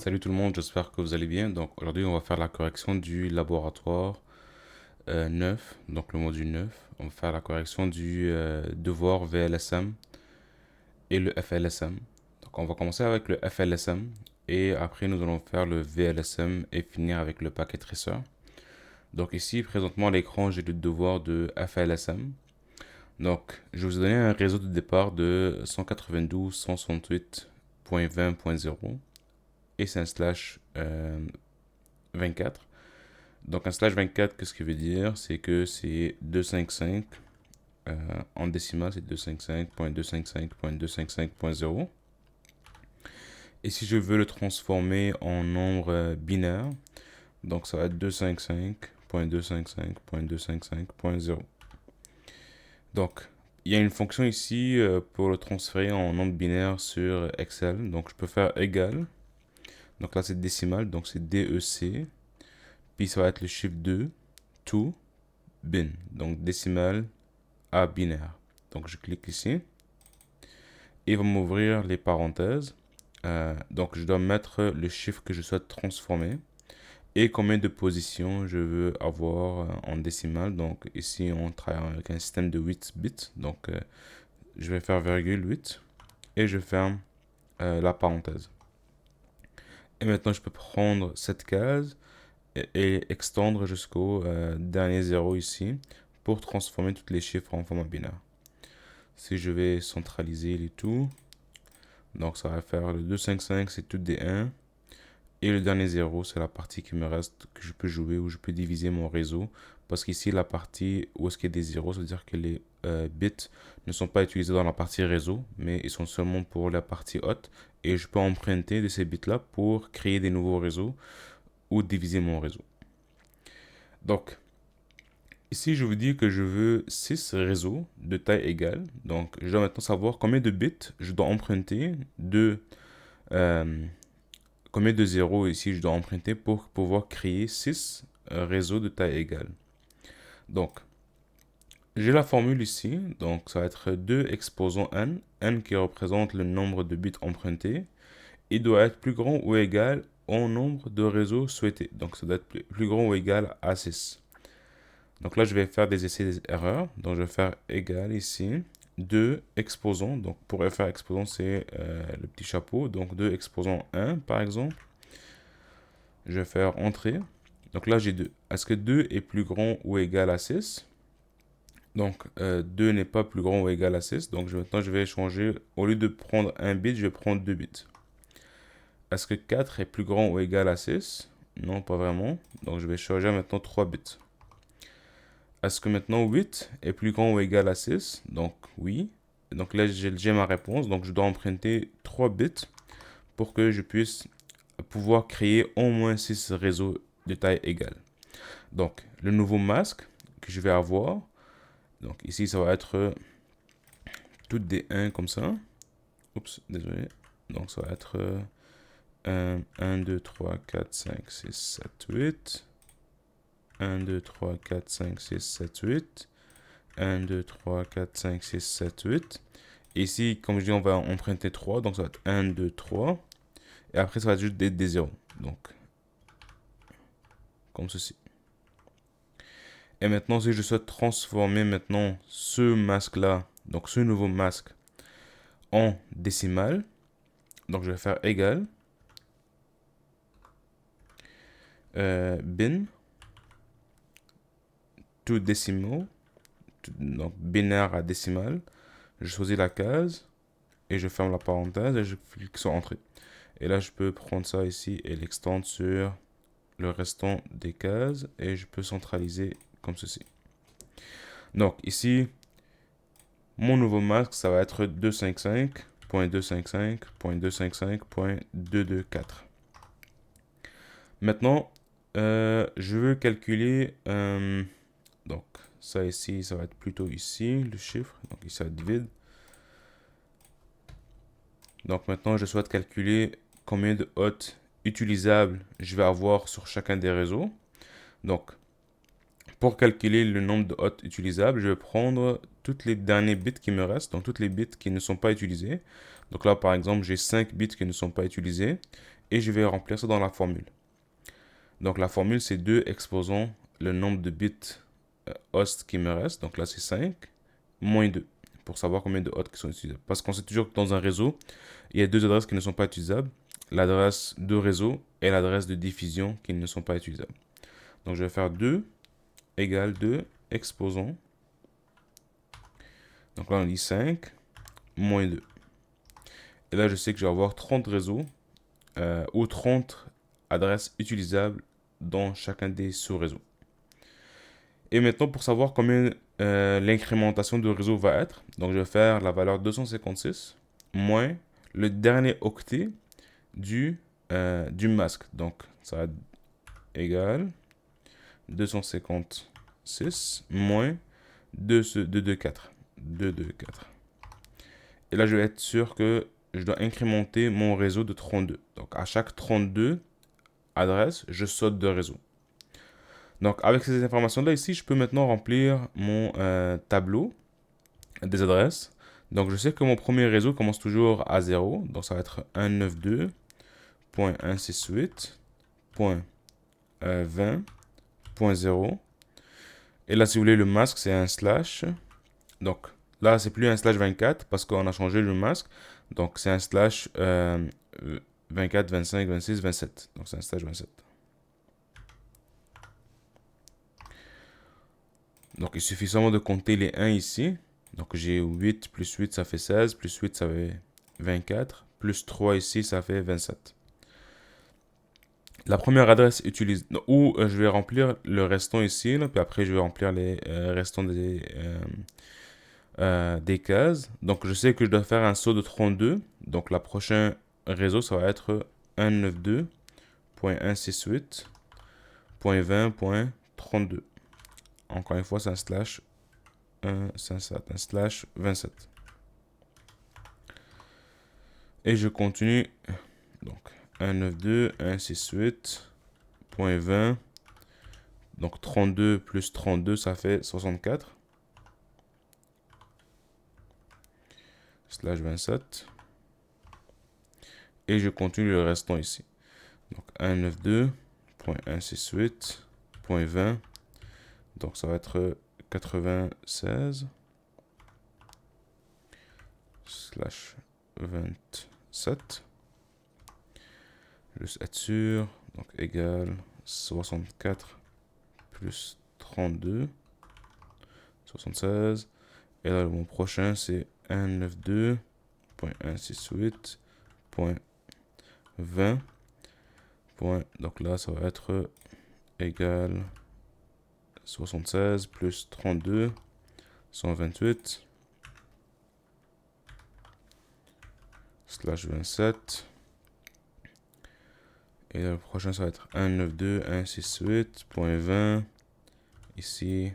Salut tout le monde, j'espère que vous allez bien. Donc aujourd'hui, on va faire la correction du laboratoire 9, donc le module 9. On va faire la correction du devoir VLSM et le FLSM. Donc on va commencer avec le FLSM et après nous allons faire le VLSM et finir avec le paquet traceur. Donc ici, présentement à l'écran, j'ai le devoir de FLSM. Donc je vais vous donner un réseau de départ de 192.168.20.0 et c'est un slash 24. Donc un slash 24, qu'est-ce que veut dire? C'est que c'est 255, en décimal c'est 255.255.255.0. Et si je veux le transformer en nombre binaire, donc ça va être 255.255.255.0. Donc il y a une fonction ici pour le transférer en nombre binaire sur Excel. Donc je peux faire égal. Donc là c'est décimal, donc c'est DEC. Puis ça va être le chiffre 2 to bin. Donc décimal à binaire. Donc je clique ici. Et il va m'ouvrir les parenthèses. Donc je dois mettre le chiffre que je souhaite transformer. Et combien de positions je veux avoir en décimal. Donc ici on travaille avec un système de 8 bits. Donc je vais faire virgule 8. Et je ferme la parenthèse. Et maintenant je peux prendre cette case et extendre jusqu'au dernier zéro ici pour transformer tous les chiffres en format binaire. Si je vais centraliser les tout, donc ça va faire le 255, c'est tout des 1. Et le dernier 0, c'est la partie qui me reste, que je peux jouer, où je peux diviser mon réseau. Parce qu'ici, la partie où est-ce qu'il y a des 0, ça veut dire que les bits ne sont pas utilisés dans la partie réseau, mais ils sont seulement pour la partie haute. Et je peux emprunter de ces bits-là pour créer des nouveaux réseaux ou diviser mon réseau. Donc, ici, je vous dis que je veux 6 réseaux de taille égale. Donc, je dois maintenant savoir combien de bits je dois emprunter combien de zéros ici je dois emprunter pour pouvoir créer 6 réseaux de taille égale. Donc, j'ai la formule ici. Donc, ça va être 2 exposant n. N qui représente le nombre de bits empruntés. Il doit être plus grand ou égal au nombre de réseaux souhaités. Donc, ça doit être plus grand ou égal à 6. Donc là, je vais faire des essais et des erreurs. Donc, je vais faire égal ici. 2 exposants. Donc, pour faire exposant, c'est le petit chapeau. Donc, 2 exposant 1, par exemple. Je vais faire entrée. Donc là, j'ai 2. Est-ce que 2 est plus grand ou égal à 6? Donc, 2 n'est pas plus grand ou égal à 6. Donc, maintenant, je vais changer. Au lieu de prendre 1 bit, je vais prendre 2 bits. Est-ce que 4 est plus grand ou égal à 6? Non, pas vraiment. Donc, je vais changer maintenant 3 bits. Est-ce que maintenant 8 est plus grand ou égal à 6? Donc oui. Donc là, j'ai ma réponse. Donc je dois emprunter 3 bits pour que je puisse pouvoir créer au moins 6 réseaux de taille égale. Donc le nouveau masque que je vais avoir. Donc ici, ça va être toutes des 1 comme ça. Oups, désolé. Donc ça va être 1, 2, 3, 4, 5, 6, 7, 8. 1, 2, 3, 4, 5, 6, 7, 8. 1, 2, 3, 4, 5, 6, 7, 8. Et ici, comme je dis, on va emprunter 3. Donc, ça va être 1, 2, 3. Et après, ça va être juste des 0. Donc, comme ceci. Et maintenant, si je souhaite transformer maintenant ce masque-là, donc ce nouveau masque, en décimal, donc je vais faire égal bin to decimal, donc binaire à décimal. Je choisis la case et je ferme la parenthèse et je clique sur entrée. Et là, je peux prendre ça ici et l'extendre sur le restant des cases et je peux centraliser comme ceci. Donc ici, mon nouveau masque, ça va être 255.255.255.224. Maintenant, je veux calculer, donc ça ici, ça va être plutôt ici, le chiffre, donc ici ça va être vide. Donc maintenant, je souhaite calculer combien de hôtes utilisables je vais avoir sur chacun des réseaux. Donc, pour calculer le nombre de hôtes utilisables, je vais prendre tous les derniers bits qui me restent, donc tous les bits qui ne sont pas utilisés. Donc là, par exemple, j'ai 5 bits qui ne sont pas utilisés. et je vais remplir ça dans la formule. Donc la formule, c'est 2 exposant le nombre de bits host qui me reste. Donc là, c'est 5 moins 2 pour savoir combien de hosts qui sont utilisables. Parce qu'on sait toujours que dans un réseau, il y a 2 adresses qui ne sont pas utilisables. L'adresse de réseau et l'adresse de diffusion qui ne sont pas utilisables. Donc je vais faire 2 égale 2 exposant. Donc là, on dit 5 moins 2. Et là, je sais que je vais avoir 30 réseaux ou 30 adresses utilisables dans chacun des sous-réseaux. Et maintenant, pour savoir combien l'incrémentation de réseau va être, donc je vais faire la valeur 256 moins le dernier octet du masque. Donc, ça va être égal 256 moins 224. 224. Et là, je vais être sûr que je dois incrémenter mon réseau de 32. Donc, à chaque 32 adresses, je saute de réseau. Donc, avec ces informations-là ici, je peux maintenant remplir mon tableau des adresses. Donc, je sais que mon premier réseau commence toujours à 0. Donc, ça va être 192.168.20.0. Et là, si vous voulez, le masque, c'est un slash. Donc, là, c'est plus un slash 24 parce qu'on a changé le masque. Donc, c'est un slash 24, 25, 26, 27. Donc, c'est un slash 27. Donc, il suffit seulement de compter les 1 ici. Donc, j'ai 8 plus 8, ça fait 16. Plus 8, ça fait 24. Plus 3 ici, ça fait 27. La première adresse utilise... Où je vais remplir le restant ici. Là, puis après, je vais remplir les restants des cases. Donc, je sais que je dois faire un saut de 32. Donc, la prochaine réseau, ça va être 192.168.20.32. Encore une fois, c'est un slash 27. Et je continue. Donc, 192.168.20. Donc, 32 plus 32, ça fait 64. Slash 27. Et je continue le restant ici. Donc, 192.168.20. Donc, ça va être 96. Slash 27. Juste être sûr. Donc, égal 64 plus 32. 76. Et là, mon prochain, c'est 192.168.20. Donc là, ça va être égal 76 plus 32, 128. Slash 27. Et le prochain, ça va être 192.168.20. Ici,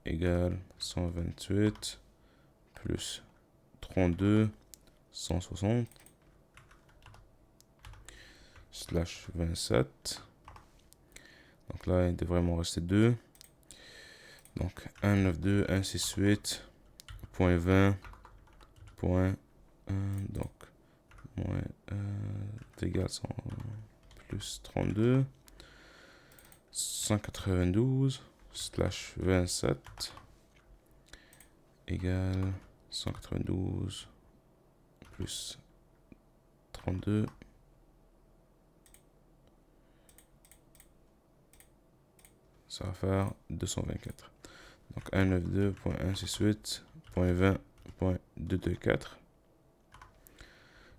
égale 128 plus 32, 160. Slash 27. Donc là, il devrait m'en rester 2. Donc 192.168.20. Donc, moins égal 100 plus 32. 192 slash 27 égale 192 plus 32. Ça va faire 224. Donc 192.168.20.224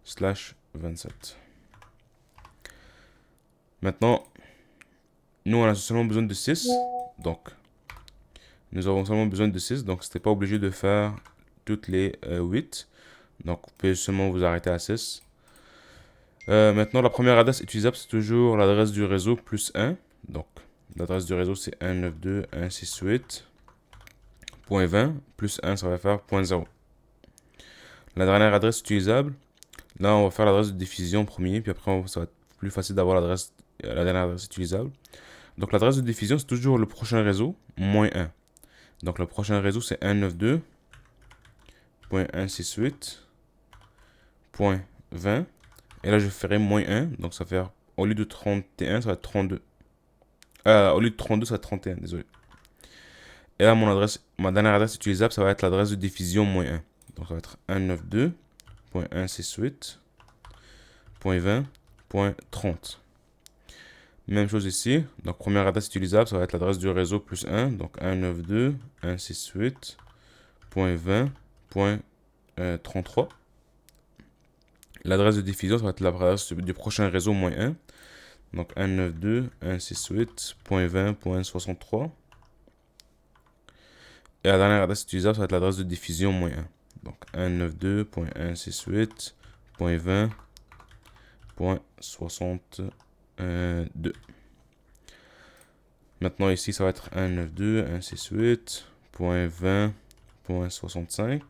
slash 27. Maintenant, nous on a seulement besoin de 6. Donc, nous avons seulement besoin de 6. Donc, c'était pas obligé de faire toutes les 8. Donc, vous pouvez seulement vous arrêter à 6. Maintenant, la première adresse utilisable, c'est toujours l'adresse du réseau plus 1. Donc, l'adresse du réseau, c'est 192.168.20. Plus 1, ça va faire 0.0. La dernière adresse utilisable, là, on va faire l'adresse de diffusion en premier. Puis après, ça va être plus facile d'avoir la dernière adresse utilisable. Donc, l'adresse de diffusion, c'est toujours le prochain réseau, moins 1. Donc, le prochain réseau, c'est 192.168.20. Et là, je ferai moins 1. Donc, ça va faire, au lieu de 31, ça va être 32. Au lieu de 32, ça va être 31, désolé. Et là, ma dernière adresse utilisable, ça va être l'adresse de diffusion moins 1. Donc, ça va être 192.168.20.30. Même chose ici. Donc, première adresse utilisable, ça va être l'adresse du réseau plus 1. Donc, 192.168.20.33. L'adresse de diffusion, ça va être l'adresse du prochain réseau moins 1. Donc, 192.168.20.63. Et la dernière adresse utilisable, ça va être l'adresse de diffusion moins 1. Donc, 192.168.20.62. Maintenant, ici, ça va être 192.168.20.65.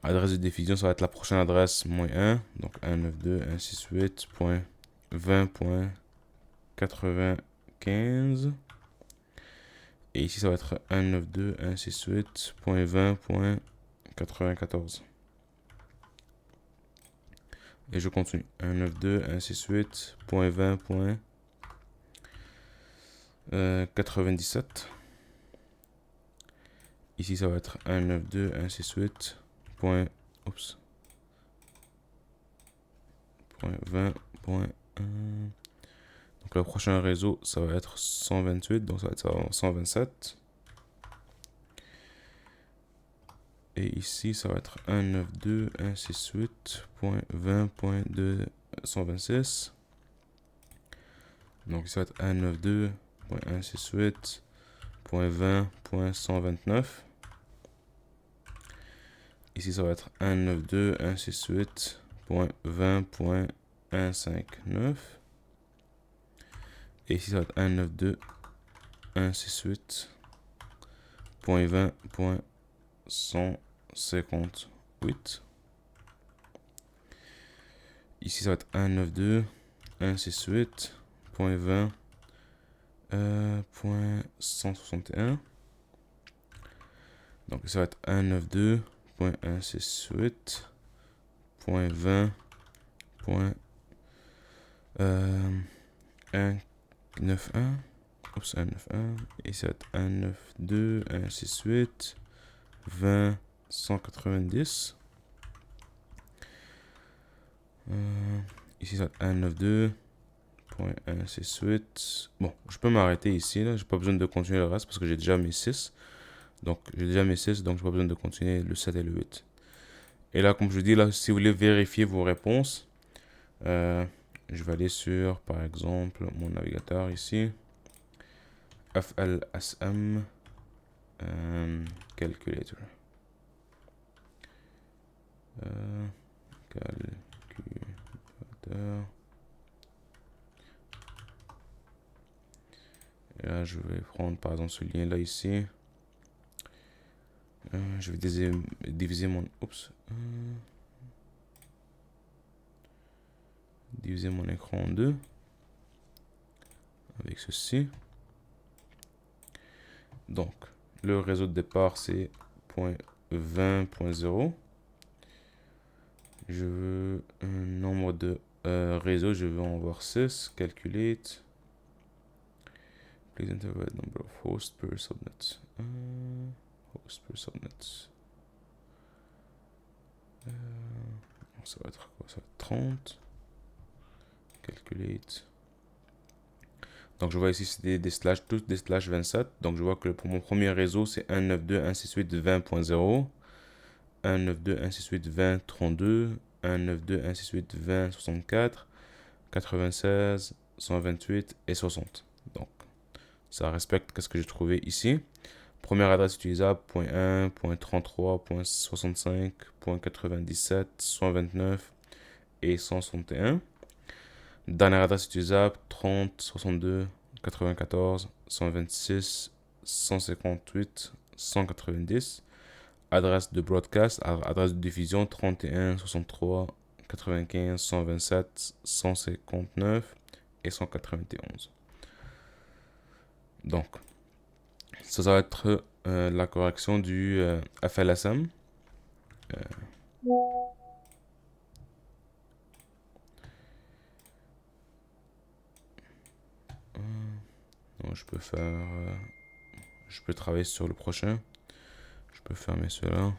Adresse de diffusion, ça va être la prochaine adresse moins 1. Donc, 192.168.20.95. Et ici, ça va être 192.168.20.94. Et je continue. 192.168.20.97. Ici, ça va être 192.168.20.1. Donc le prochain réseau, ça va être 128, donc ça va être 127. Et ici, ça va être 192.168.20.226. Donc ici, ça va être 192.168.20.129. Ici, ça va être 192.168.20.159. Et ici, ça va être 192.168.20.158. Ici, ça va être 192.168.20.161. Donc, ça va être 192.168.20.191. Oups, 191. Et ça va être 192.168.20.190. Ici, ça va être 192.168. Bon, je peux m'arrêter ici. Là. J'ai pas besoin de continuer le reste parce que j'ai déjà mes 6. Donc, j'ai déjà mes 6, donc j'ai pas besoin de continuer le 7 et le 8. Et là, comme je dis, là, si vous voulez vérifier vos réponses, je vais aller sur, par exemple, mon navigateur ici. FLSM Calculator. Calculateur. Et là, je vais prendre par exemple ce lien-là ici. Je vais diviser mon... Oups. Diviser mon écran en deux. Avec ceci. Donc, le réseau de départ, c'est .20.0. Je veux un nombre de réseaux. Je veux en voir 6. Calculate. Please enter the number of hosts per subnet. Host per subnet. Ça va être quoi? Ça va être 30. Calculate. Donc je vois ici c'est des slash, tous des slash 27. Donc je vois que pour mon premier réseau c'est 192.168.20.0, 192.168.20.32, 192.168.20.64, 96, 128 et 60. Donc ça respecte ce que j'ai trouvé ici. Première adresse utilisable, .1, .33, .65, .97, 129 et 161. Dernière adresse utilisable, 30, 62, 94, 126, 158, 190. Adresse de broadcast, adresse de diffusion, 31, 63, 95, 127, 159 et 191. Donc, ça va être la correction du FLSM. Non, je peux faire... je peux travailler sur le prochain. Je peux fermer cela.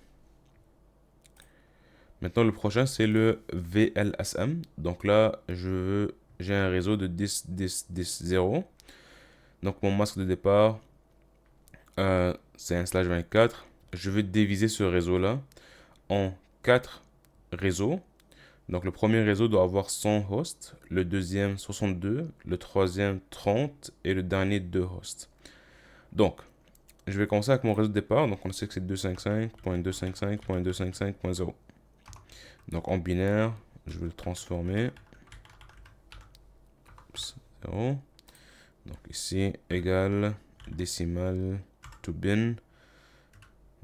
Maintenant, le prochain, c'est le VLSM. Donc là, j'ai un réseau de 10, 10, 10, 0. Donc mon masque de départ, c'est un slash 24. Je vais diviser ce réseau-là en 4 réseaux. Donc le premier réseau doit avoir 100 hosts, le deuxième 62, le troisième 30 et le dernier 2 hosts. Donc, je vais commencer avec mon réseau de départ. Donc on sait que c'est 255.255.255.0. Donc en binaire, je vais le transformer. 0. Donc ici, égal décimale to bin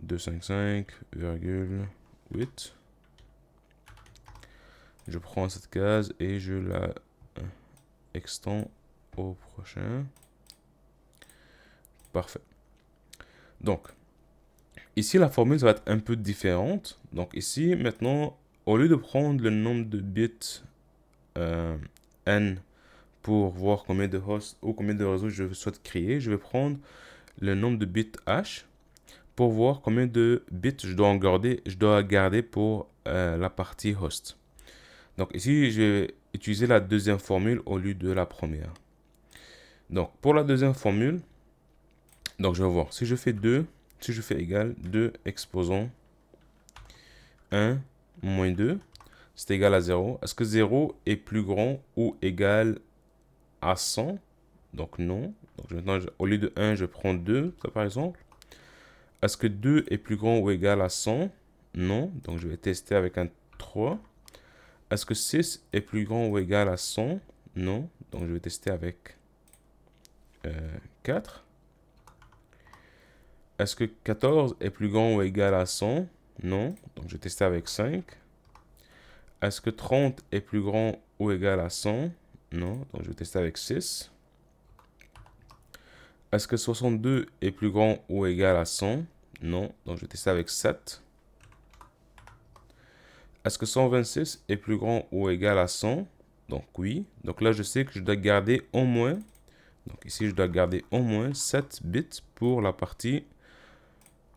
255,8. Je prends cette case et je la extends au prochain. Parfait. Donc, ici, la formule ça va être un peu différente. Donc ici, maintenant, au lieu de prendre le nombre de bits n pour voir combien de hosts ou combien de réseaux je souhaite créer, je vais prendre le nombre de bits h pour voir combien de bits je dois garder pour la partie host. Donc ici, je vais utiliser la deuxième formule au lieu de la première. Donc pour la deuxième formule, donc je vais voir, si je fais égal 2 exposons 1 moins 2, c'est égal à 0. Est-ce que 0 est plus grand ou égal à 100? Donc non. Donc maintenant, au lieu de 1, je prends 2, ça par exemple. Est-ce que 2 est plus grand ou égal à 100? Non. Donc je vais tester avec un 3. Est-ce que 6 est plus grand ou égal à 100? Non. Donc je vais tester avec 4. Est-ce que 14 est plus grand ou égal à 100? Non. Donc je vais tester avec 5. Est-ce que 30 est plus grand ou égal à 100? Non. Donc je vais tester avec 6. Est-ce que 62 est plus grand ou égal à 100? Non. Donc je vais tester avec 7. Est-ce que 126 est plus grand ou égal à 100? Donc oui. Donc là, je sais que je dois garder au moins, donc ici, je dois garder au moins 7 bits pour la partie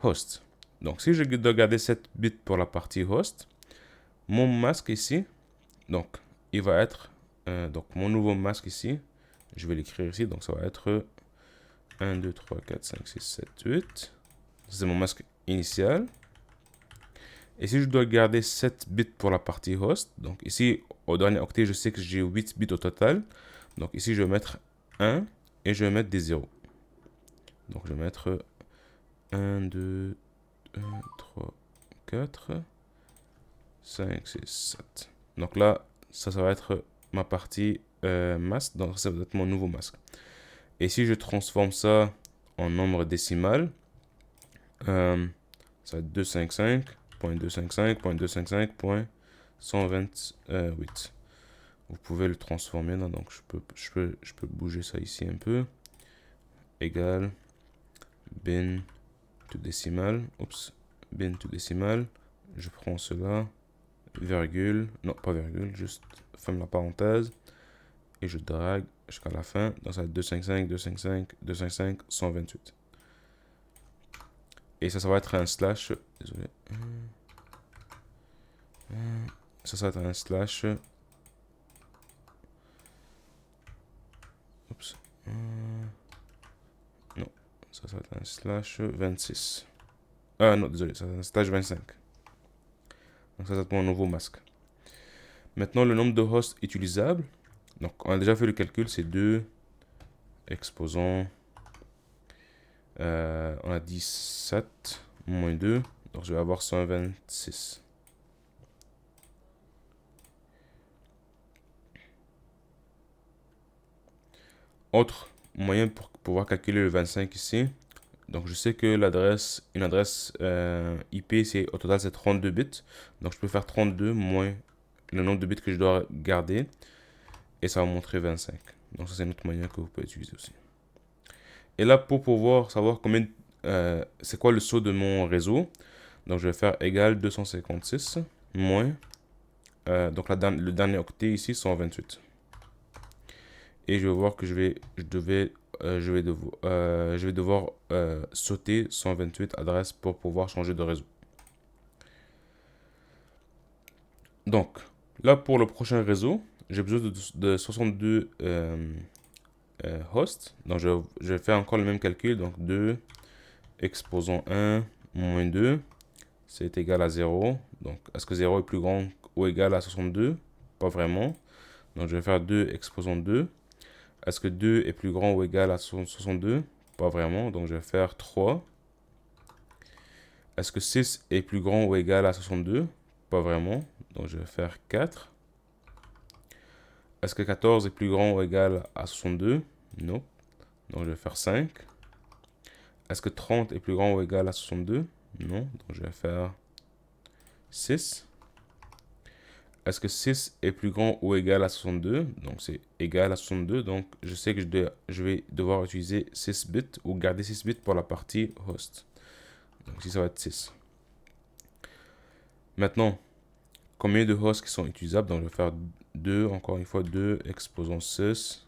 host. Donc si je dois garder 7 bits pour la partie host, mon masque ici, donc il va être, donc mon nouveau masque ici, je vais l'écrire ici, donc ça va être 1, 2, 3, 4, 5, 6, 7, 8. C'est mon masque initial. Et si je dois garder 7 bits pour la partie host, donc ici, au dernier octet, je sais que j'ai 8 bits au total. Donc ici, je vais mettre 1 et je vais mettre des 0. Donc je vais mettre 1, 2, 3, 4, 5, 6, 7. Donc là, ça va être ma partie masque. Donc ça va être mon nouveau masque. Et si je transforme ça en nombre décimal, ça va être 255.255.255.128. Vous pouvez le transformer là, donc je peux bouger ça ici un peu. Égal bin to décimal. Oups, bin to décimal. Je prends cela, virgule, non pas virgule, juste ferme la parenthèse et je drague jusqu'à la fin. Donc ça va être 255, 255, 255, 128. Et ça va être un slash. Désolé. Ça va être un slash. Oups. Non. Ça va être un slash 26. Non, désolé. Ça va être un slash 25. Donc ça va être mon nouveau masque. Maintenant, le nombre de hosts utilisables. Donc, on a déjà fait le calcul. C'est 2. Exposons. On a 17 moins 2. Donc, je vais avoir 126. Autre moyen pour pouvoir calculer le 25 ici. Donc, je sais que une adresse IP, au total, c'est 32 bits. Donc, je peux faire 32 moins le nombre de bits que je dois garder. Et ça va montrer 25. Donc, ça, c'est un autre moyen que vous pouvez utiliser aussi. Et là, pour pouvoir savoir combien, c'est quoi le saut de mon réseau, donc je vais faire égal 256 moins, donc le dernier octet ici, 128. Et je vais voir que je vais devoir sauter 128 adresses pour pouvoir changer de réseau. Donc, là, pour le prochain réseau, j'ai besoin de 62 hosts. Donc, je vais faire encore le même calcul. Donc, 2, exposons 1, moins 2, c'est égal à 0. Donc, est-ce que 0 est plus grand ou égal à 62? Pas vraiment. Donc, je vais faire 2, exposons 2. Est-ce que 2 est plus grand ou égal à 62? Pas vraiment. Donc, je vais faire 3. Est-ce que 6 est plus grand ou égal à 62? Pas vraiment. Donc, je vais faire 4. Est-ce que 14 est plus grand ou égal à 62? Non. Donc, je vais faire 5. Est-ce que 30 est plus grand ou égal à 62? Non. Donc, je vais faire 6. Est-ce que 6 est plus grand ou égal à 62? Donc, c'est égal à 62. Donc, je sais que je vais devoir utiliser 6 bits ou garder 6 bits pour la partie host. Donc, ici, ça va être 6. Maintenant, combien de hosts qui sont utilisables? Donc, je vais faire 2, encore une fois, 2, exposons 6,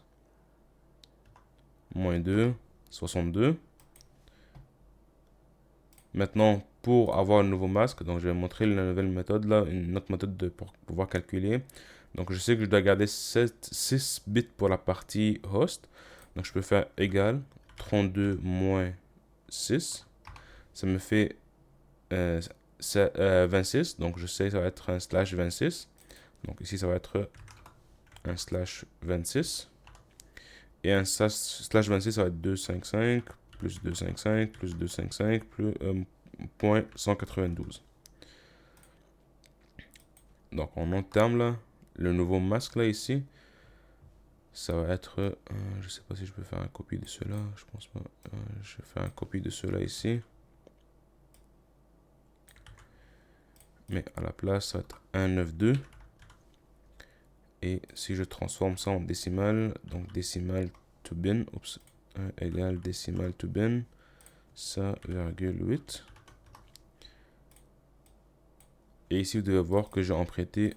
moins 2, 62. Maintenant, pour avoir un nouveau masque, donc je vais montrer la nouvelle méthode là, une autre méthode pour pouvoir calculer. Donc, je sais que je dois garder 6 bits pour la partie host. Donc, je peux faire égal 32 moins 6. Ça me fait 26. Donc, je sais que ça va être un slash 26. Donc, ici, ça va être un slash 26. Et un slash 26, ça va être 255 plus 255 plus 255 plus point 192. Donc, en long terme, là, le nouveau masque, là, ici, ça va être... je sais pas si je peux faire un copie de cela. Je pense pas. Je vais faire un copie de cela ici. Mais à la place, ça va être 192. Et si je transforme ça en décimal, donc décimal to bin, 1 égale décimal to bin, ça, virgule 8. Et ici, vous devez voir que j'ai emprunté,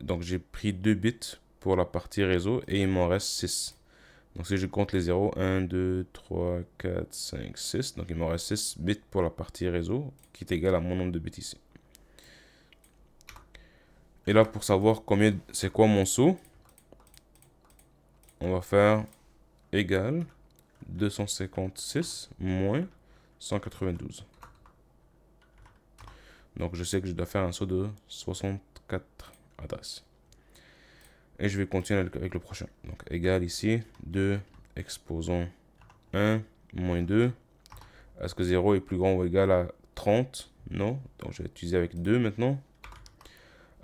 donc j'ai pris 2 bits pour la partie réseau et il m'en reste 6. Donc si je compte les 0, 1, 2, 3, 4, 5, 6. Donc il m'en reste 6 bits pour la partie réseau qui est égal à mon nombre de bits ici. Et là, pour savoir combien c'est quoi mon saut, on va faire égal 256 moins 192. Donc je sais que je dois faire un saut de 64 adresses. Et je vais continuer avec le prochain. Donc égal ici, 2, exposons 1, moins 2. Est-ce que 0 est plus grand ou égal à 30? Non. Donc je vais utiliser avec 2 maintenant.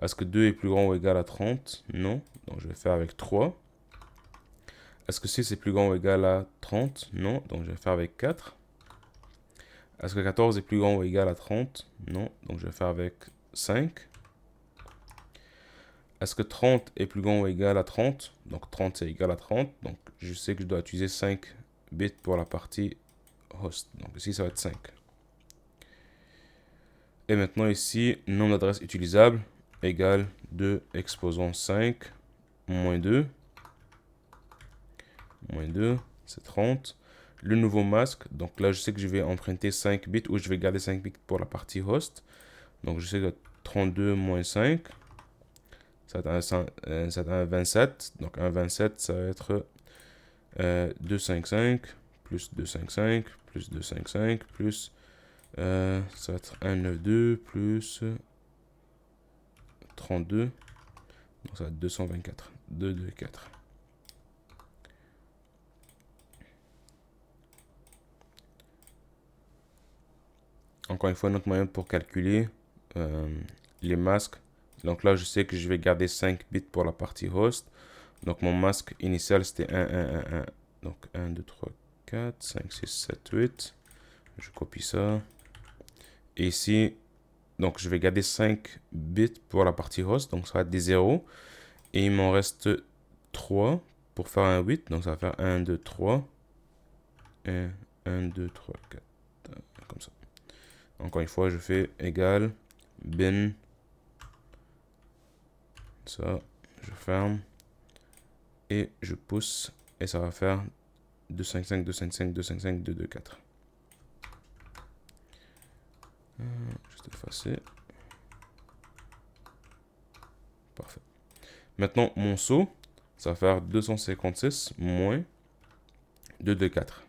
Est-ce que 2 est plus grand ou égal à 30? Non. Donc je vais faire avec 3. Est-ce que 6 est plus grand ou égal à 30? Non. Donc je vais faire avec 4. Est-ce que 14 est plus grand ou égal à 30? Non. Donc je vais faire avec 5. Est-ce que 30 est plus grand ou égal à 30? Donc 30 c'est égal à 30. Donc je sais que je dois utiliser 5 bits pour la partie host. Donc ici ça va être 5. Et maintenant ici, nombre d'adresses utilisables égale 2, exposons 5, moins 2. Moins 2, c'est 30. Le nouveau masque, donc là je sais que je vais emprunter 5 bits ou je vais garder 5 bits pour la partie host. Donc je sais que 32 moins 5, ça va être un 27. Donc un 27, ça va être 255 plus 255 plus 255 plus ça va être 192 plus 32. Donc ça va être 224. 224. Encore une fois, notre moyen pour calculer les masques. Donc là, je sais que je vais garder 5 bits pour la partie host. Donc mon masque initial, c'était 1, 1, 1, 1. Donc 1, 2, 3, 4, 5, 6, 7, 8. Je copie ça. Et ici, donc je vais garder 5 bits pour la partie host. Donc ça va être des 0. Et il m'en reste 3 pour faire un 8. Donc ça va faire 1, 2, 3. 1, 1, 2, 3, 4. Comme ça. Encore une fois, je fais égal bin. Ça, je ferme. et je pousse et ça va faire 255, 255, 255, 224. Juste effacer. Parfait. Maintenant, mon saut, ça va faire 256 moins 224.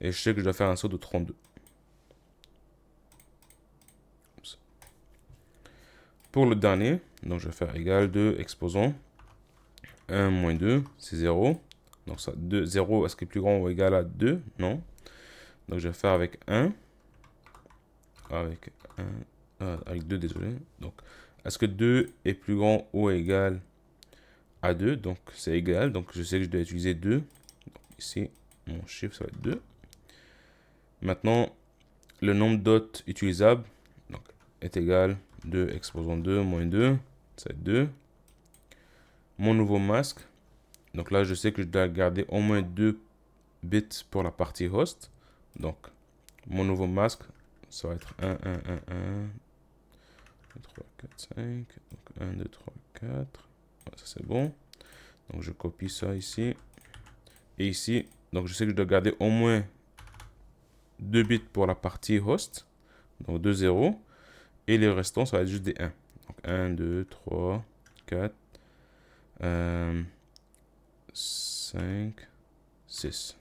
Et je sais que je dois faire un saut de 32. Pour le dernier, donc je vais faire égal 2, exposons 1 moins 2, c'est 0. Donc ça, 2, 0, est-ce qu'il est plus grand ou égal à 2? Non. Donc je vais faire avec 1. Avec 2, désolé. Donc, est-ce que 2 est plus grand ou égal à 2? Donc, c'est égal. Donc, je sais que je dois utiliser 2. Donc, ici, mon chiffre, ça va être 2. Maintenant, le nombre d'hôtes utilisables donc, est égal 2, exposons 2, moins 2, ça va être 2. Mon nouveau masque, donc là, je sais que je dois garder au moins 2 bits pour la partie host. Donc, mon nouveau masque, ça va être 1, 1, 1, 1, 2, 3, 4, 5. Donc 1, 2, 3, 4. Ouais, ça c'est bon. Donc je copie ça ici. Et ici, donc je sais que je dois garder au moins 2 bits pour la partie host. Donc 2 0. Et les restants, ça va être juste des 1. Donc 1, 2, 3, 4, 5, 6.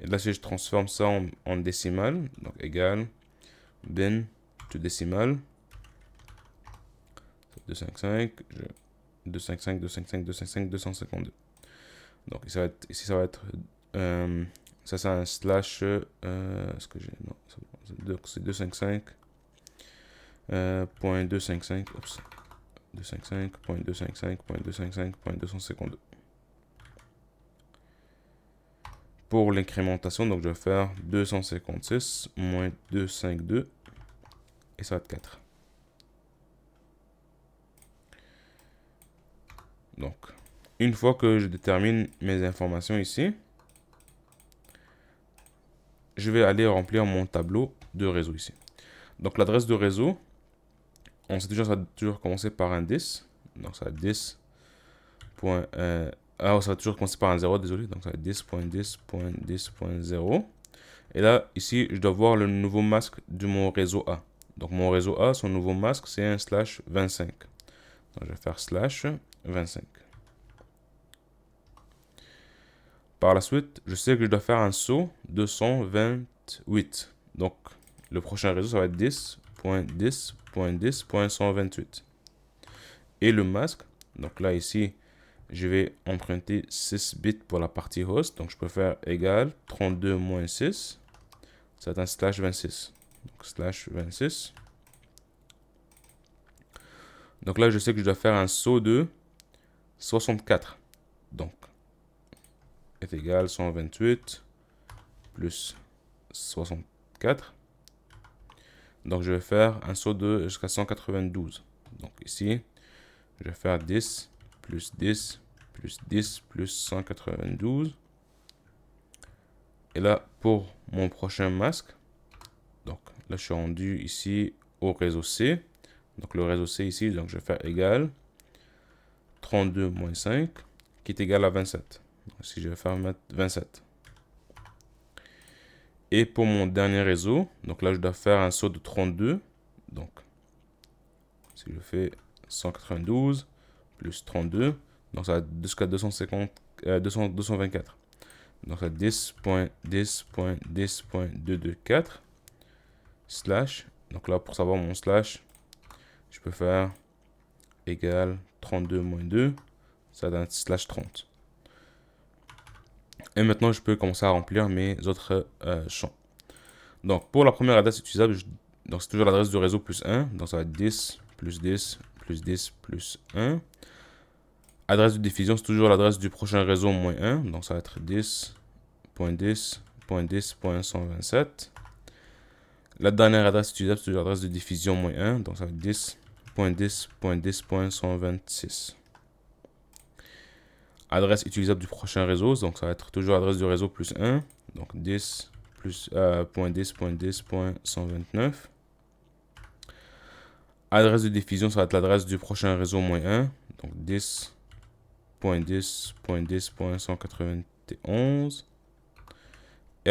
Et là, si je transforme ça en décimale, donc égal bin to décimale, 255, 255, 255, 255, 252. Donc ici ça va être ça c'est un slash est-ce que j'ai non c'est 255 point 255 oups 255.255.255.252. Pour l'incrémentation, donc je vais faire 256 moins 252 et ça va être 4. Donc, une fois que je détermine mes informations ici, je vais aller remplir mon tableau de réseau ici. Donc, l'adresse de réseau, ça va toujours commencer par un 10. Donc, ça va être 10. Ça va toujours commencer par un 0, désolé. Donc, ça va être 10.10.10.0. Et là, ici, je dois voir le nouveau masque de mon réseau A. Donc, mon réseau A, son nouveau masque, c'est un slash 25. Donc, je vais faire slash 25. Par la suite, je sais que je dois faire un saut de 128. Donc, le prochain réseau, ça va être 10.10.10.128. Et le masque, donc là, ici, je vais emprunter 6 bits pour la partie host. Donc, je peux faire égal 32 moins 6. Ça va être un slash 26. Donc, slash 26. Donc là, je sais que je dois faire un saut de 64. Donc, est égal 128 plus 64. Donc, je vais faire un saut de jusqu'à 192. Donc, ici, je vais faire 10 plus 10 plus 10 plus 192. Et là, pour mon prochain masque, donc là, je suis rendu ici au réseau C. Donc, le réseau C ici, donc je vais faire égal 32 moins 5, qui est égal à 27. Donc, ici, je vais faire mettre 27. Et pour mon dernier réseau, donc là, je dois faire un saut de 32. Donc, si je fais 192 plus 32, donc ça va jusqu'à 224. Donc, ça va 10.10.10.224 slash. Donc là, pour savoir mon slash, je peux faire égal 32 moins 2, ça donne slash 30. Et maintenant, je peux commencer à remplir mes autres champs. Donc, pour la première adresse utilisable, donc c'est toujours l'adresse du réseau plus 1. Donc, ça va être 10 plus 10 plus 10 plus 1. Adresse de diffusion, c'est toujours l'adresse du prochain réseau moins 1. Donc, ça va être 10.10.10.127. La dernière adresse utilisable, c'est toujours l'adresse de diffusion moins 1. Donc, ça va être 10.10.10.126. Adresse utilisable du prochain réseau, donc ça va être toujours l'adresse du réseau plus 1. Donc 10 plus .10.10.10.129. Adresse de diffusion, ça va être l'adresse du prochain réseau moins 1. Donc 10 10.10.10.191. Et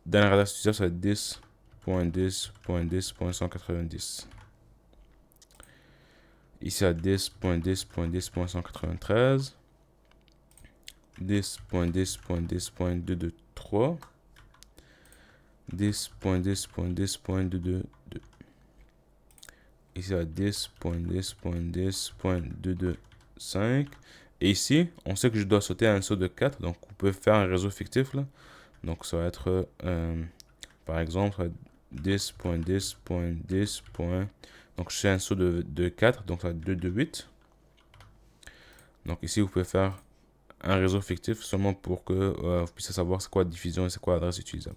dernière adresse utilisable, ça va être 10.10.10.190. Ici à 10.10.10.193. 10.10.10.223. 10.10.10.222. Ici à 10.10.10.225. Et ici, on sait que je dois sauter un saut de 4. Donc, on peut faire un réseau fictif là. Donc, ça va être, par exemple, 10.10.10. Donc, je fais un saut de 4. Donc, ça va être 2 de 8. Donc, ici, vous pouvez faire un réseau fictif seulement pour que vous puissiez savoir c'est quoi la diffusion et c'est quoi l'adresse utilisable.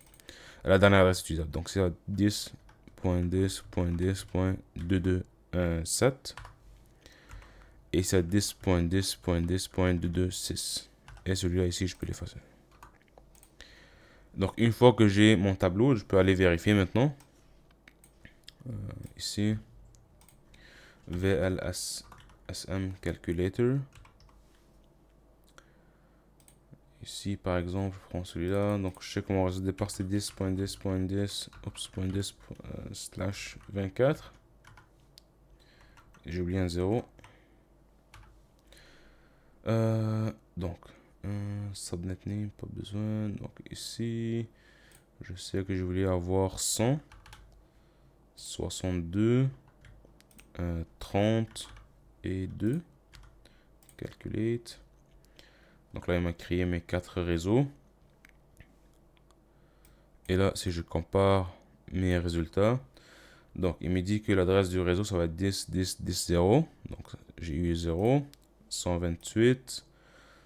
La dernière adresse utilisable. Donc, c'est 10.10.10.227. Et c'est 10.10.10.226. Et celui-là ici, je peux l'effacer. Donc, une fois que j'ai mon tableau, je peux aller vérifier maintenant. Ici, VLSM Calculator. Ici, par exemple, je prends celui-là. Donc, je sais que mon réseau de départ, c'est 10.10.10./24. J'ai oublié un 0. Donc, subnet name, pas besoin. Donc, ici, je sais que je voulais avoir 100, 62, 30 et 2. Calculate. Donc là, il m'a créé mes 4 réseaux. Et là, si je compare mes résultats, donc il me dit que l'adresse du réseau, ça va être 10, 10, 10, 0. Donc j'ai eu 0, 128,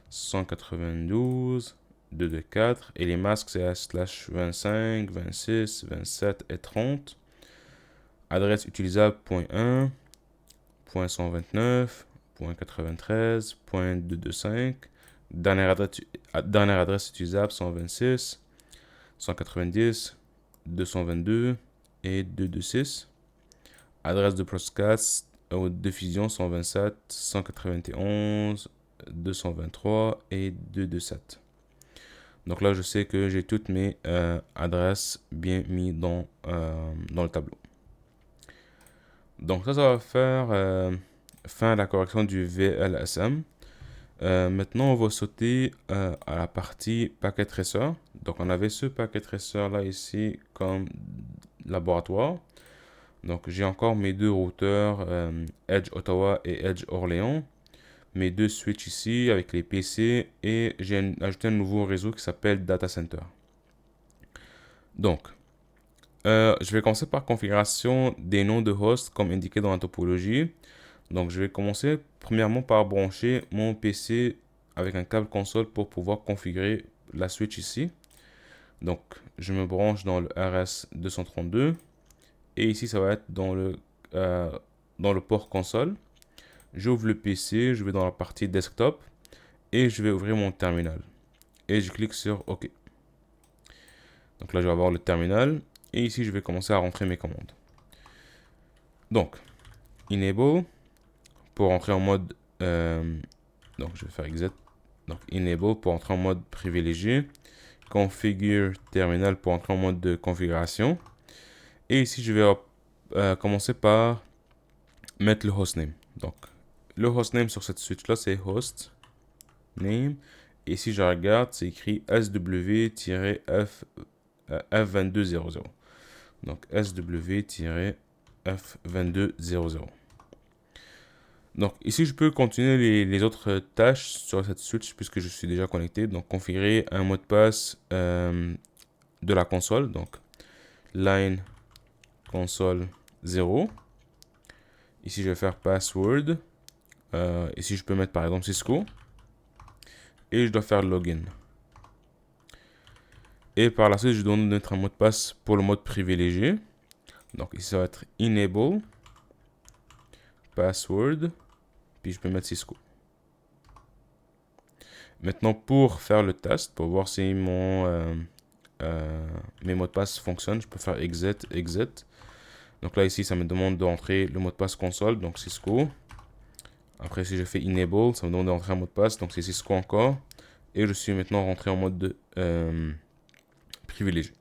192, 224. Et les masques, c'est /25, 26, 27 et 30. Adresse utilisable, .1, .129, .93, .225. Dernière adresse utilisable, 126, 190, 222 et 226. Adresse de broadcast ou de diffusion, 127, 191, 223 et 227. Donc là, je sais que j'ai toutes mes adresses bien mises dans le tableau. Donc ça va faire fin à la correction du VLSM. Maintenant, on va sauter à la partie paquet traceur. Donc, on avait ce paquet traceur là ici comme laboratoire. Donc, j'ai encore mes 2 routeurs Edge Ottawa et Edge Orléans. Mes 2 switches ici avec les PC et j'ai ajouté un nouveau réseau qui s'appelle Data Center. Donc, je vais commencer par configuration des noms de host comme indiqué dans la topologie. Donc, je vais commencer premièrement par brancher mon PC avec un câble console pour pouvoir configurer la switch ici. Donc, je me branche dans le RS232 et ici, ça va être dans le port console. J'ouvre le PC, je vais dans la partie desktop et je vais ouvrir mon terminal. Et je clique sur OK. Donc là, je vais avoir le terminal et ici, je vais commencer à rentrer mes commandes. Donc, enable. Pour entrer en mode donc je vais faire exit, donc enable pour entrer en mode privilégié, configure terminal pour entrer en mode de configuration, et ici je vais commencer par mettre le hostname. Donc le hostname sur cette switch là, c'est host name, et si je regarde, c'est écrit SW-F2200. Donc SW-F2200. Donc ici, je peux continuer les autres tâches sur cette switch puisque je suis déjà connecté. Donc configurer un mot de passe de la console. Donc line console 0. Ici, je vais faire password. Ici, je peux mettre par exemple Cisco. Et je dois faire login. Et par la suite, je dois mettre un mot de passe pour le mode privilégié. Donc ici, ça va être enable password. Puis je peux mettre Cisco. Maintenant, pour faire le test, pour voir si mes mots de passe fonctionnent, je peux faire exit, exit. Donc là, ici, ça me demande d'entrer le mot de passe console, donc Cisco. Après, si je fais enable, ça me demande d'entrer un mot de passe. Donc, c'est Cisco encore. Et je suis maintenant rentré en mode de, privilégié.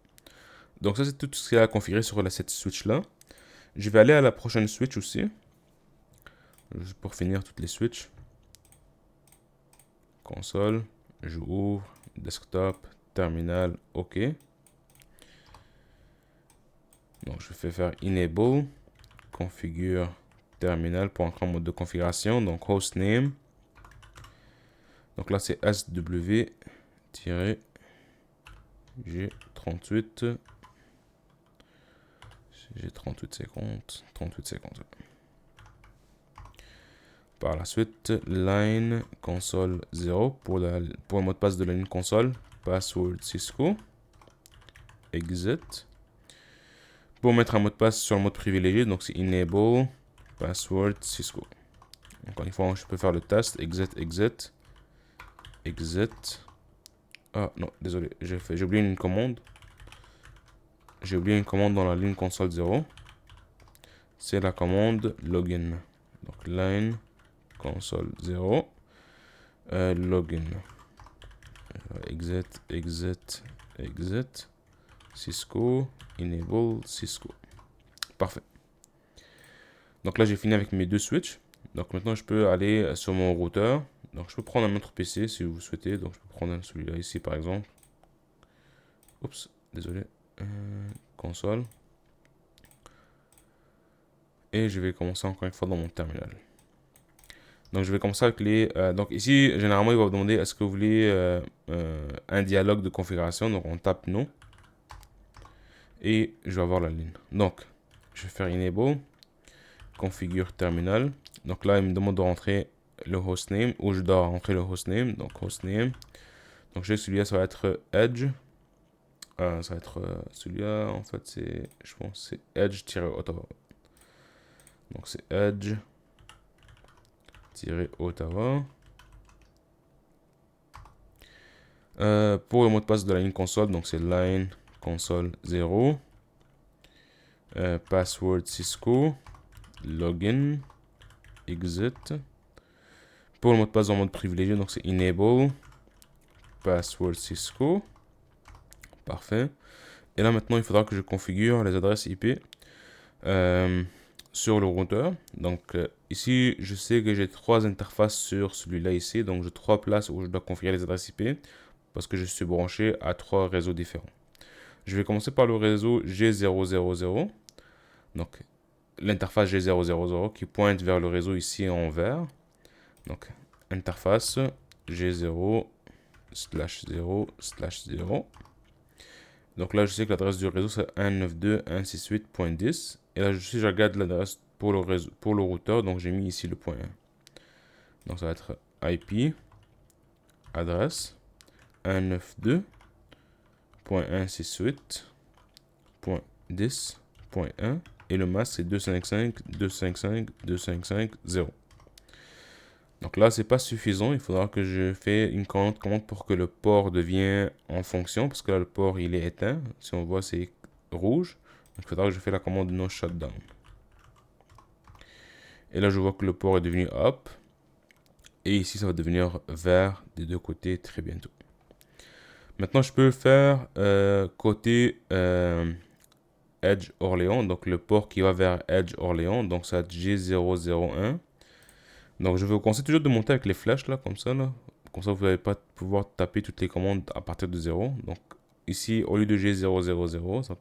Donc, ça, c'est tout ce qu'il y a à configurer sur cette switch-là. Je vais aller à la prochaine switch aussi. Juste pour finir toutes les switches. Console. Je ouvre. Desktop. Terminal. OK. Donc, je fais faire enable. Configure terminal pour entrer en mode de configuration. Donc, hostname. Donc là, c'est SW-G38. G3850. 3850. Par la suite, line console 0 pour le mot de passe de la ligne console. Password Cisco. Exit. Pour mettre un mot de passe sur le mode privilégié, donc c'est enable password Cisco. Encore une fois, je peux faire le test. Exit, exit. Exit. Ah non, désolé, j'ai oublié une commande. J'ai oublié une commande dans la ligne console 0. C'est la commande login. Donc line console 0. Login. Exit, exit, exit. Cisco, enable, Cisco. Parfait. Donc là, j'ai fini avec mes deux switches. Donc maintenant, je peux aller sur mon routeur. Donc je peux prendre un autre PC si vous souhaitez. Donc je peux prendre celui-là ici par exemple. Oups, désolé. Console. Et je vais commencer encore une fois dans mon terminal. Donc je vais commencer avec les... donc ici, généralement, il va vous demander est-ce que vous voulez un dialogue de configuration. Donc on tape non. Et je vais avoir la ligne. Donc, je vais faire enable. Configure terminal. Donc là, il me demande de rentrer le hostname. Ou je dois rentrer le hostname. Donc hostname. Donc celui-là, ça va être Edge. Ça va être celui-là, en fait, c'est... Je pense c'est Edge-Ottawa. Donc c'est Edge-Ottawa. Pour le mot de passe de la ligne console, donc c'est line console 0. Password Cisco. Login. Exit. Pour le mot de passe en mode privilégié, donc c'est enable. Password Cisco. Parfait. Et là maintenant, il faudra que je configure les adresses IP sur le routeur. Donc ici, je sais que j'ai trois interfaces sur celui-là ici. Donc j'ai trois places où je dois configurer les adresses IP parce que je suis branché à trois réseaux différents. Je vais commencer par le réseau G000. Donc l'interface G000 qui pointe vers le réseau ici en vert. Donc interface G0/0/0. Donc là, je sais que l'adresse du réseau, c'est 192.168.10. Et là, je regarde l'adresse pour le réseau, pour le routeur, donc j'ai mis ici le point 1. Donc ça va être IP, adresse, 192.168.10.1. Et le masque, c'est 255.255.255.0. Donc là, c'est pas suffisant. Il faudra que je fasse une commande pour que le port devienne en fonction. Parce que là, le port, il est éteint. Si on voit, c'est rouge. Donc il faudra que je fasse la commande no shutdown. Et là, je vois que le port est devenu up. Et ici, ça va devenir vert des deux côtés très bientôt. Maintenant, je peux faire côté Edge Orléans. Donc le port qui va vers Edge Orléans. Donc ça va être G001. Donc je vais vous conseiller toujours de monter avec les flèches là, comme ça là. Comme ça, vous n'allez pas pouvoir taper toutes les commandes à partir de 0. Donc ici, au lieu de G000,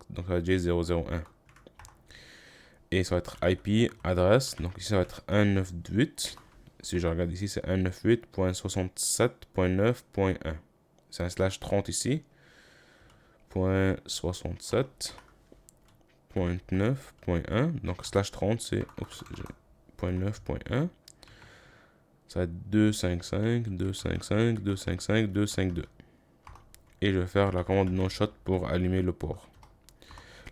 donc ça va être G001. Et ça va être IP, adresse. Donc ici, ça va être 198. Si je regarde ici, c'est 198.67.9.1. C'est un slash 30 ici. .67.9.1. Donc slash 30, c'est 0.9.1. Ça va être 255, 255, 255, 252. Et je vais faire la commande no-shot pour allumer le port.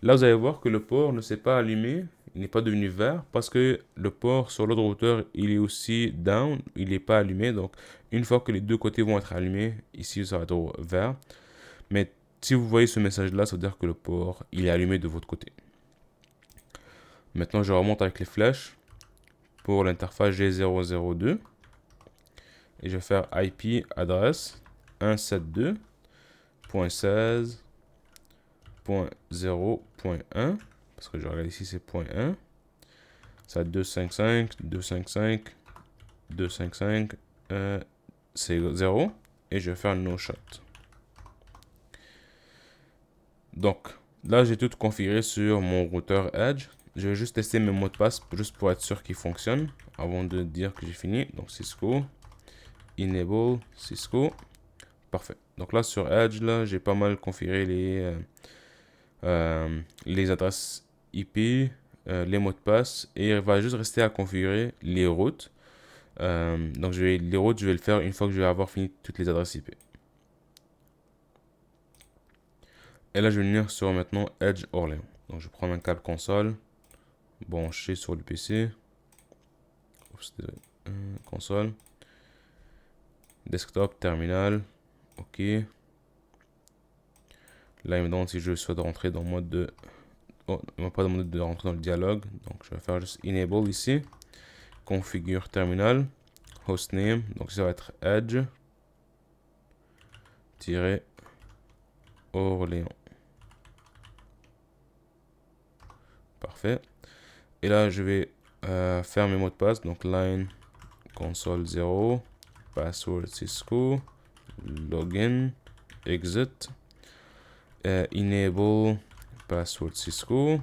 Là, vous allez voir que le port ne s'est pas allumé. Il n'est pas devenu vert parce que le port sur l'autre routeur, il est aussi down. Il n'est pas allumé. Donc, une fois que les deux côtés vont être allumés, ici, ça va être vert. Mais si vous voyez ce message-là, ça veut dire que le port, il est allumé de votre côté. Maintenant, je remonte avec les flèches. pour l'interface G002. Et je vais faire IP adresse 172.16.0.1. Parce que je regarde ici, c'est .1. Ça va être 255, c'est 0. Et je vais faire no shot. Donc, là, j'ai tout configuré sur mon routeur Edge. Je vais juste tester mes mots de passe juste pour être sûr qu'ils fonctionnent avant de dire que j'ai fini. Donc, Cisco, enable, Cisco. Parfait. Donc là, sur Edge, là, j'ai pas mal configuré les adresses IP, les mots de passe. Et il va juste rester à configurer les routes. Donc, les routes, je vais le faire une fois que je vais avoir fini toutes les adresses IP. Et là, je vais venir sur maintenant Edge Orléans. Donc, je prends un câble console branché sur le PC. Oups, désolé. Console. Desktop, terminal. OK. Là, il me demande si je souhaite rentrer dans le mode de... Oh, il m'a pas demandé de rentrer dans le dialogue. Donc, je vais faire juste Enable ici. Configure terminal. Hostname. Donc, ça va être Edge-Orléans. Parfait. Et là, je vais faire mes mots de passe. Donc, line console 0. Password Cisco. Login. Exit. Enable password Cisco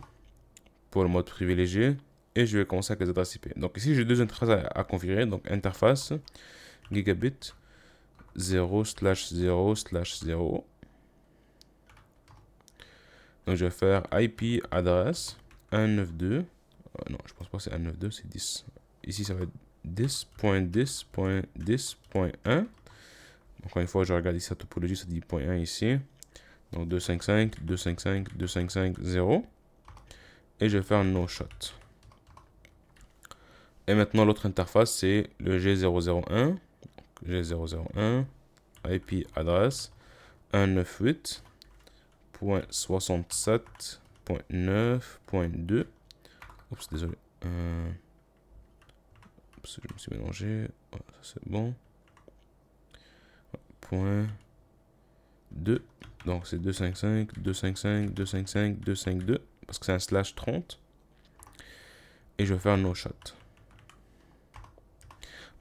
pour le mode privilégié. Et je vais commencer avec les adresses IP. Donc ici, j'ai deux interfaces à configurer. Donc interface gigabit 0/0/0. Donc je vais faire IP adresse 192. Non, je pense pas que c'est 192, c'est 10. Ici, ça va être 10.10.10.1. Encore une fois, je regarde ici la topologie, ça dit .1 ici. Donc 255, 255, 255, 0. Et je vais faire no shot. Et maintenant, l'autre interface, c'est le G001. G001, IP adresse 198.67.9.2. Oups, désolé. Oups, je me suis mélangé. Oh, ça c'est bon. Point 2. Donc c'est 255, 255, 255, 252. Parce que c'est un slash 30. Et je vais faire no shot.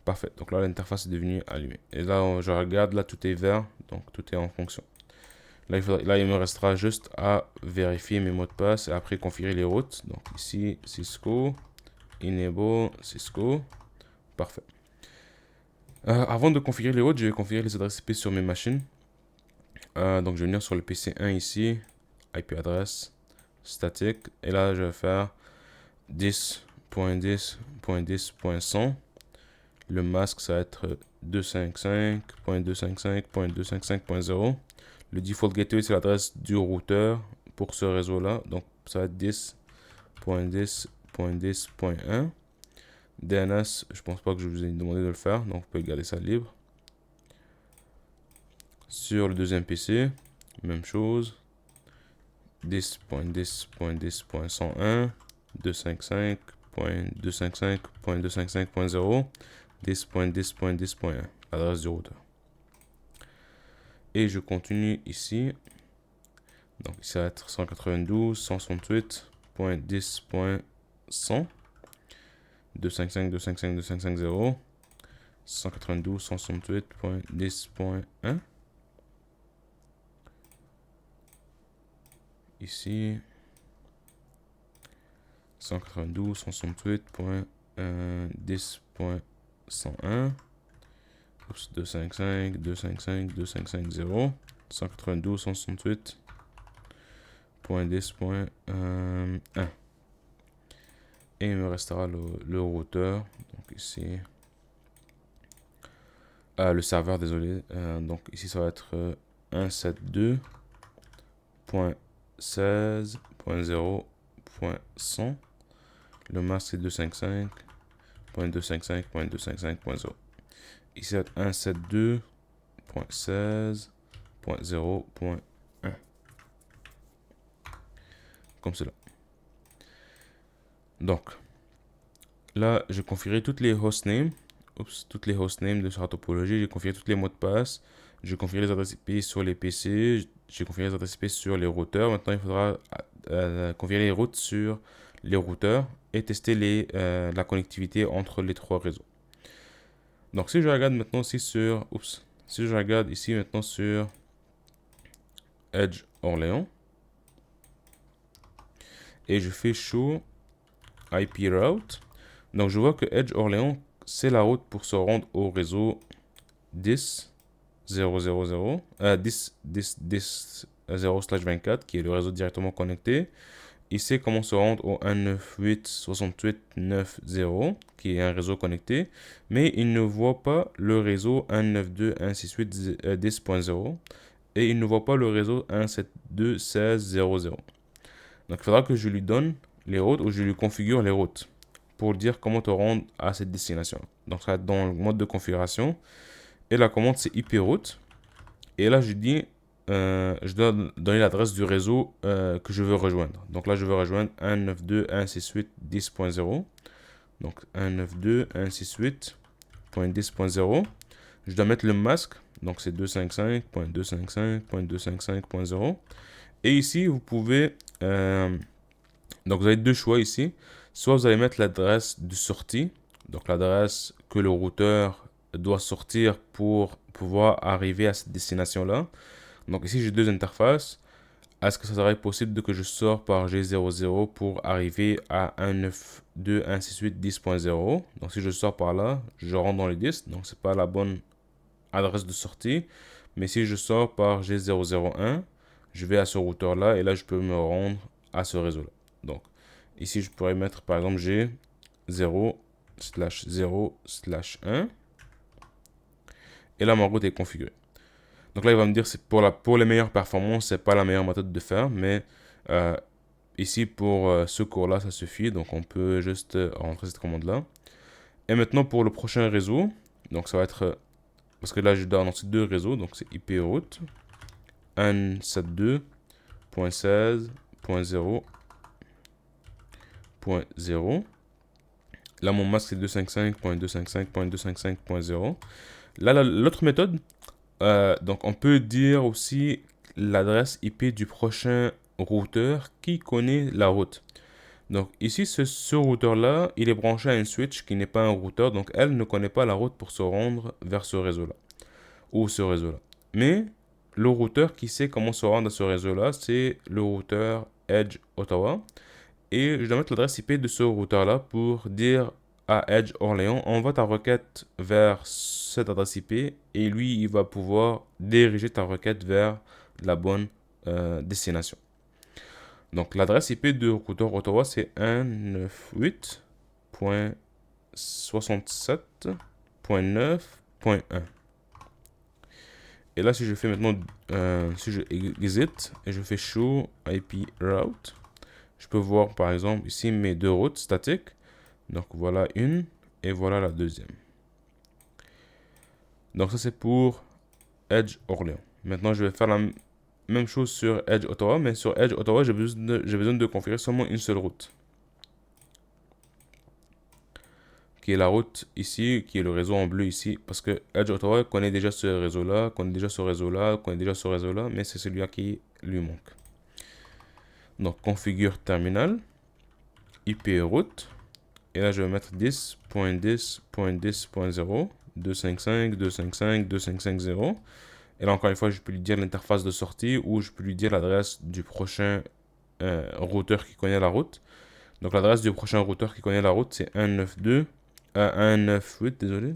Parfait. Donc là, l'interface est devenue allumée. Et là, je regarde, là, tout est vert. Donc tout est en fonction. Là, il me restera juste à vérifier mes mots de passe et après configurer les routes. Donc ici, Cisco, enable, Cisco. Parfait. Avant de configurer les routes, je vais configurer les adresses IP sur mes machines. Donc je vais venir sur le PC 1 ici, IP adresse, statique. Et là, je vais faire 10.10.10.100. Le masque, ça va être 255.255.255.0. Le default gateway, c'est l'adresse du routeur pour ce réseau-là. Donc, ça va être 10.10.10.1. DNS, je pense pas que je vous ai demandé de le faire. Donc, vous pouvez garder ça libre. Sur le deuxième PC, même chose. 10.10.10.101. 255.255.255.0. 10.10.10.1. L'adresse du routeur. Et je continue ici. Donc ici, ça va être 192.168.10.100. 255.255.255.0. 192.168.10.1. Ici. 192.168.10.101. 255, 255, 255.0. 192.168.10.1. Et il me restera le routeur. Donc ici. Le serveur, désolé. Donc ici, ça va être 172.16.0.100. Le masque, c'est 255.255.255.0. Ici, ça va être 172.16.0.1. Comme cela. Donc, là, j'ai configuré toutes les hostnames. Oups, toutes les hostnames de sa topologie. J'ai configuré tous les mots de passe. J'ai configuré les adresses IP sur les PC. J'ai configuré les adresses IP sur les routeurs. Maintenant, il faudra configurer les routes sur les routeurs et tester la connectivité entre les trois réseaux. Donc, si je regarde maintenant aussi sur... Oups. Si je regarde ici maintenant sur Edge Orléans et je fais show IP route, donc je vois que Edge Orléans, c'est la route pour se rendre au réseau 10.0.0.0, 10.10.10.0/24, qui est le réseau directement connecté. Il sait comment se rendre au 192.168.9.0, qui est un réseau connecté, mais il ne voit pas le réseau 192.168.10.0 et il ne voit pas le réseau 172.16.0.0. Donc il faudra que je lui donne les routes ou je lui configure les routes pour dire comment te rendre à cette destination. Donc ça va être dans le mode de configuration et la commande c'est IP route. Et là je dis je dois donner l'adresse du réseau que je veux rejoindre. Donc là je veux rejoindre 192.168.10.0. Donc 192.168.10.0. Je dois mettre le masque. Donc c'est 255.255.255.0. Et ici vous pouvez donc vous avez deux choix ici. Soit vous allez mettre l'adresse de sortie, donc l'adresse que le routeur doit sortir pour pouvoir arriver à cette destination-là. Donc ici j'ai deux interfaces. Est-ce que ça serait possible que je sors par G00 pour arriver à 192.168.10.0? Donc si je sors par là, je rentre dans les 10, donc c'est pas la bonne adresse de sortie. Mais si je sors par G001, je vais à ce routeur-là et là je peux me rendre à ce réseau-là. Donc ici je pourrais mettre par exemple G0/0/1 et là ma route est configurée. Donc là il va me dire c'est pour les meilleures performances, c'est pas la meilleure méthode de faire, mais ici pour ce cours-là ça suffit, donc on peut juste rentrer cette commande-là. Et maintenant pour le prochain réseau, donc ça va être parce que là je dois annoncer deux réseaux, donc c'est IP route 172.16.0.0. Là mon masque c'est 255.255.255.0. Là l'autre méthode, donc on peut dire aussi l'adresse IP du prochain routeur qui connaît la route. Donc ici ce routeur là il est branché à une switch qui n'est pas un routeur, donc elle ne connaît pas la route pour se rendre vers ce réseau là ou ce réseau là. Mais le routeur qui sait comment se rendre à ce réseau là, c'est le routeur Edge Ottawa. Et je dois mettre l'adresse IP de ce routeur là pour dire à Edge Orléans, envoie ta requête vers cette adresse IP et lui il va pouvoir diriger ta requête vers la bonne destination. Donc l'adresse IP de routeur Ottawa c'est 198.67.9.1. Et là si je fais maintenant, si je exit et je fais show IP route, je peux voir par exemple ici mes deux routes statiques. Donc voilà une et voilà la deuxième. Donc ça c'est pour Edge Orléans. Maintenant je vais faire la même chose sur Edge Ottawa, mais sur Edge Ottawa j'ai besoin de configurer seulement une seule route. Qui est la route ici, qui est le réseau en bleu ici, parce que Edge Ottawa connaît déjà ce réseau-là, connaît déjà ce réseau-là, connaît déjà ce réseau-là, mais c'est celui-là qui lui manque. Donc configure terminal, IP route. Et là, je vais mettre 10.10.10.0, 255, 255, 255.0. Et là, encore une fois, je peux lui dire l'interface de sortie ou je peux lui dire l'adresse du prochain routeur qui connaît la route. Donc, l'adresse du prochain routeur qui connaît la route, c'est 198, désolé,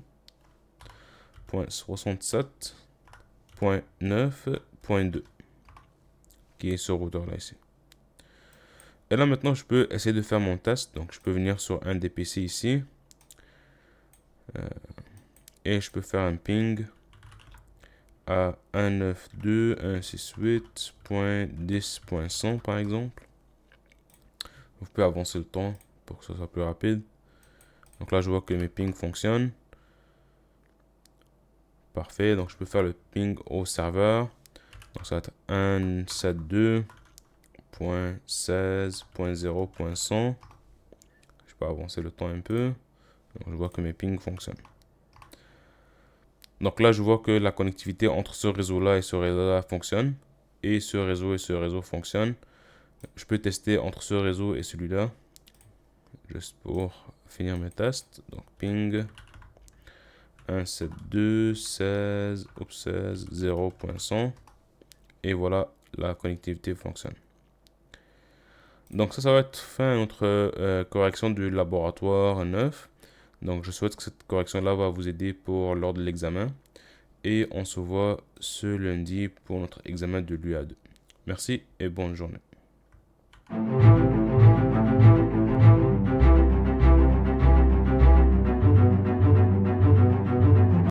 .67.9.2, qui est ce routeur-là ici. Et là, maintenant, je peux essayer de faire mon test. Donc, je peux venir sur un des PC ici. Et je peux faire un ping à 192.168.10.100 par exemple. Vous pouvez avancer le temps pour que ce soit plus rapide. Donc là, je vois que mes pings fonctionnent. Parfait. Donc, je peux faire le ping au serveur. Donc, ça va être 172.16.0.100. Je peux avancer le temps un peu. Donc, je vois que mes pings fonctionnent. Donc là, je vois que la connectivité entre ce réseau-là et ce réseau-là fonctionne. Et ce réseau fonctionnent. Je peux tester entre ce réseau et celui-là. Juste pour finir mes tests. Donc ping 172.16 0.100. Et voilà, la connectivité fonctionne. Donc ça va être fin à notre correction du laboratoire 9. Donc je souhaite que cette correction-là va vous aider pour lors de l'examen. Et on se voit ce lundi pour notre examen de l'UA2. Merci et bonne journée.